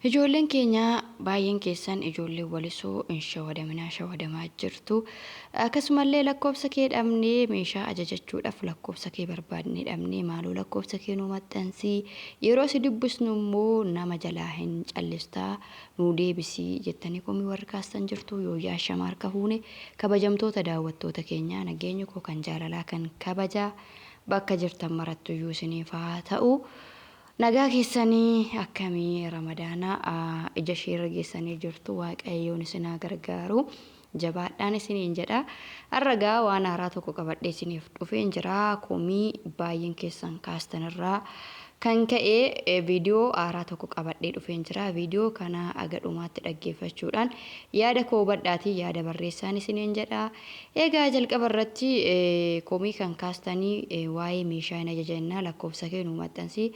Ijoolleen keenya baay'een keessan ijoollee walisoo hin shawadamaa jirtu. Akkasumallee lakkoofsa kee dhabnee meeshaa ajajachuudhaaf lakkoofsa kee barbaadnee dhabnee maaloo lakkoofsa kee nu maxxansii yeroo si dubbisnu immoo nama jalaa hin callistaa nuu deebisii jettanii komii warri kaastan jirtu yoo yaashama harka fuune kabajamtoota daawwattoota keenyaa nageenya koo kan jaalalaa kan kabajaa bakka jirtan marattu iyyuu isiniif haa ta'u. Nagaa keessanii akkamii ramadaana ija ishee geessanii jirtu waaqayyoon isin haa gargaaru jabaadhaan isiniin jedha. Har'agaa waan haaraa tokko qabadhee isiniif dhufeen jira komii baay'een keessan kaastanirraa kan ka'e viidiyoo haaraa tokko qabadhee dhufeen jira. Viidiyoo kana aga dhumaatti dhaggeeffachuudhaan yaada koo hubadhaatii yaada barreessaan isiniin jedha. Egaa jalqaba irratti komii kan kaastanii waa'ee meeshaa hin ajajannaa lakkoofsa kee nu maxxansii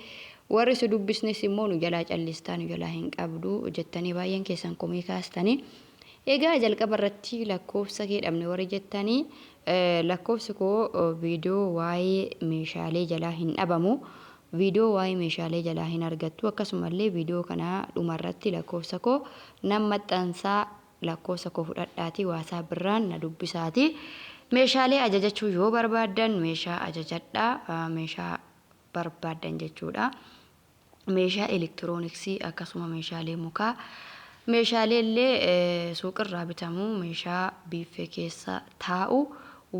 warri si dubbisnes immoo nu jalaa callistaa nu jalaa hin qabdu jettanii baay'een keessan komii kaastanii. Egaa jalqaba irratti lakkoofsa kee dhabne warri jettanii lakkoofsi koo viidiyoo waa'ee meeshaalee jalaa hin dhabamu. Viidiyoo waa'ee meeshaalee jalaa hin argattu akkasumallee viidiyoo kana dhumarratti lakkoofsa koo nan maxxansaa lakkoofsa koo fudhadhaatii waasaa birraan na dubbisaati. Meeshaalee ajajachuu yoo barbaaddan meeshaa ajajadhaa meeshaa barbaadan jechuudha. Meeshaa elektirooniksii akkasuma meeshaalee mukaa meeshaalee illee suuqirraa bitamu meeshaa biiffee keessa taa'u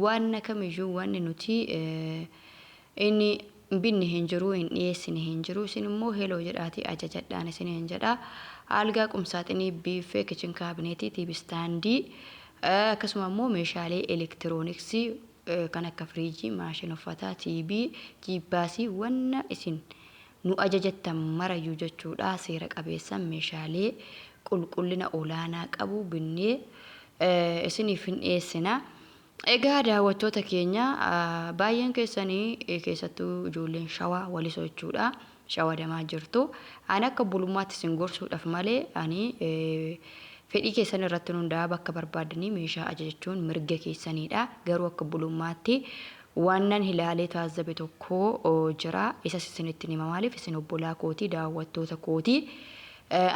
waan kamiyyuu wanni nuti inni binni hin jiru hin dhiyeessine hin jiru isin immoo heloo jedhaati ajajadhaan isin hin jedha. Algaa qumsaaxinii biiffee kichin kaabineetii tiivi istaandii akkasuma immoo meeshaalee elektirooniksii kan akka firiijii maashina uffataa tiibii jiibbaasii wanna isin nu ajajattan marayyuu jechuudha. Seera qabeessan meeshaalee qulqullina olaanaa qabu binnee isiniif hin dhiyeessina. Egaa daawwattoota keenya baay'een keessanii keessattuu ijoolleen shawaa walisoo jechuudha. Shawadamaa jirtu. Ani akka bulummaatti isin gorsuudhaaf malee ani fedhii keessan irratti hundaa'aa bakka barbaadanii meeshaa ajajachuun mirga keessaniidha. Garuu akka bulummaatti waanan hilaalee taazzabe tokko jira. Isas isinitti hima maaliif isin obbolaa kootii daawwattoota kootii.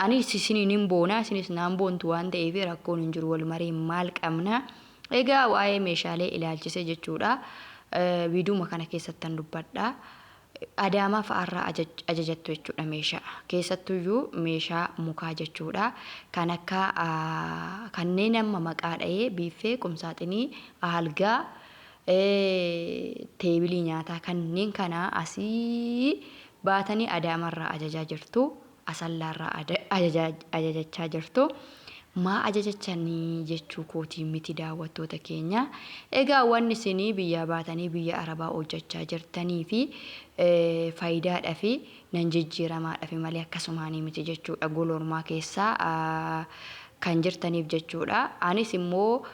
Ani isiniin hin boona isinis naan boontu waan ta'eef rakkoon hin jiru wal marii maal qabna. Egaa waa'ee meeshaalee ilaalchise jechuudha. Viidiyoo kana keessattan dubbadha. Adaamaa fa'aarraa ajajattu jechuudha meeshaa. Keessattuyyuu meeshaa mukaa jechuudha. Kan akka kanneen amma maqaa dha'ee biiffee qumsaaxinii algaa teebilii nyaataa kanneen kana asii baatanii adaamarraa ajajaa jirtu. Asallaarraa ajajachaa jirtu. Maa ajajachanii jechuu kootii miti daawwattoota keenya. Egaa wanni isinii biyya baatanii biyya arabaa hojjechaa jirtanii fi faayidaadhaa fi nan jijjiiramaadhaa fi malee akkasumaanii miti jechuudha. Gola ormaa keessaa kan jirtaniif jechuudha. Anis immoo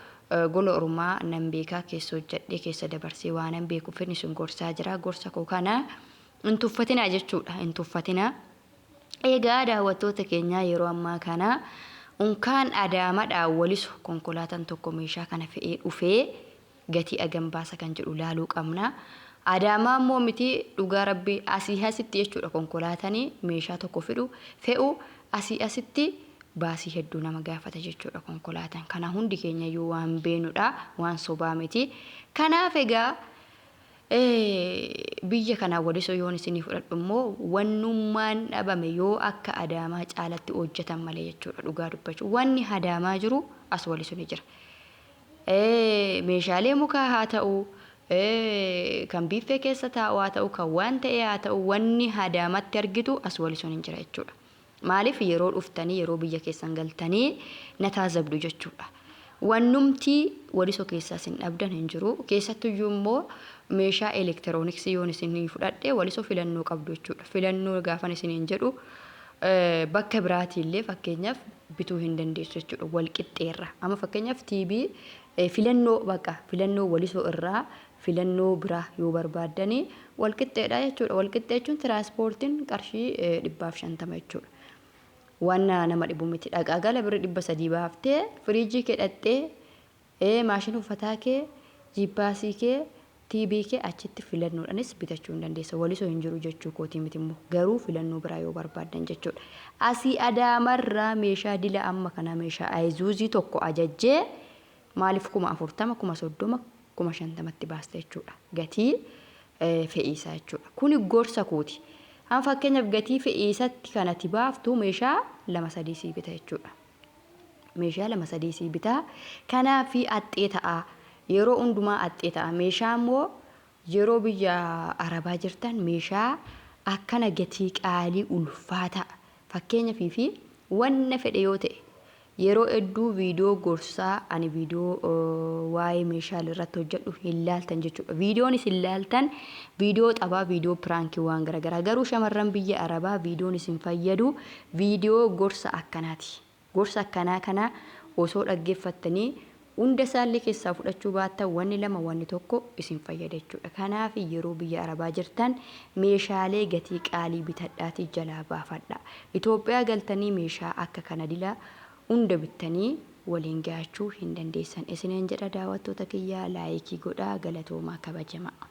gola ormaa nan beekaa keessa hojjedhee keessa dabarsee waan nan beekuuf inni sun gorsaa jira. Gorsa koo kana hin tuffatinaa jechuudha. Hin tuffatinaa. Egaa daawwattoota keenya yeroo ammaa kana unkaan adaamadhaa walisu konkolaataan tokko meeshaa kana fe'ee dhufee gatii agam baasa kan jedhu laaluu qabna. Adaamaa immoo miti dhugaa rabbii asii asitti jechuudha konkolaatanii meeshaa tokko fe'u asii asitti baasii hedduu nama gaafata jechuudha konkolaataan. Kana hundi keenya yoo waan beenudha waan sobaa miti. Kanaaf egaa biyya kana walisoo yoon isinii fudhadhu immoo wannummaan dhabame yoo akka adaamaa caalatti hojjetan malee jechuudha dhugaa dubbachuu. Wanni adaamaa jiru as walisoo ni jira. Meeshaalee mukaa haa ta'u kan biiffee keessa taa'u haa ta'u kan waan ta'e haa ta'u wanni adaamatti argitu as walisoo ni jira jechuudha. Maaliif yeroo dhuftanii yeroo biyya keessan galtanii na taazabdu jechuudha. Wannumti walisoo keessaa isin dhabdan hin jiru. Keessattuyyuu immoo meeshaa elektirooniksii yoon isinii fudhadhee walisoo filannoo qabdu jechuudha. Filannoo gaafan isiniin jedhu bakka biraatiillee fakkeenyaaf bituu hin dandeessu jechuudha. Wal qixxeerra. Amma fakkeenyaaf tiibii filannoo walisoo irraa filannoo biraa yoo barbaaddanii wal qixxeedha jechuudha. Wal qixxee jechuun tiraanspoortiin qarshii 150 jechuudha. Waan nama dhibu miti. Dhaqaa gala birrii 300 baaftee firiijii kee dhattee maashina uffataa kee jiibbaasii kee TBK achitti filannoodhaanis bitachuu hin dandeessa. Walisoo hin jiru jechuu kooti miti immoo garuu filannoo biraa yoo barbaadan jechuudha. Asii Adaamarraa meeshaa dila amma kana meeshaa Ayzuuzii tokko ajajjee maaliif 40,000 30,000 50,000tti baasta jechuudha. Gatii fe'iisaa jechuudha. Kuni gorsa kooti. An fakkeenyaaf gatii fe'iisatti kanatti baaftu meeshaa 2-3 sii bita jechuudha. Meeshaa 2-3 sii bita. Kanaaf axxee ta'a. Yeroo hundumaa axxee ta'a. Meeshaa immoo yeroo biyya Arabaa jirtan meeshaa akkana gatii qaalii ulfaata. Fakkeenyaaf fi wanna fedhe yoo ta'e yeroo hedduu viidiyoo gorsaa ani viidiyoo waa'ee meeshaa irratti hojjedhu hin laaltan jechuudha. Viidiyoon isin laaltan viidiyoo taphaa viidiyoo piraankii waan garaagaraa garuu shamarran biyya Arabaa viidiyoon isin fayyadu viidiyoo gorsa akkanaati. Gorsa akkanaa kana osoo dhaggeeffattanii hunda isaallee keessaa fudhachuu baattan wanni lama wanni tokko isin fayyada jechuudha. Kanaaf yeroo biyya Arabaa jirtan meeshaalee gatii qaalii bitadhaatii jalaa baafadha. Itoophiyaa galtanii meeshaa akka kana dila hunda bittanii waliin gahachuu hin dandeessan. Isiniin jedha daawwattoota kiyyaa laayikii godhaa galatoomaa kabajamaa.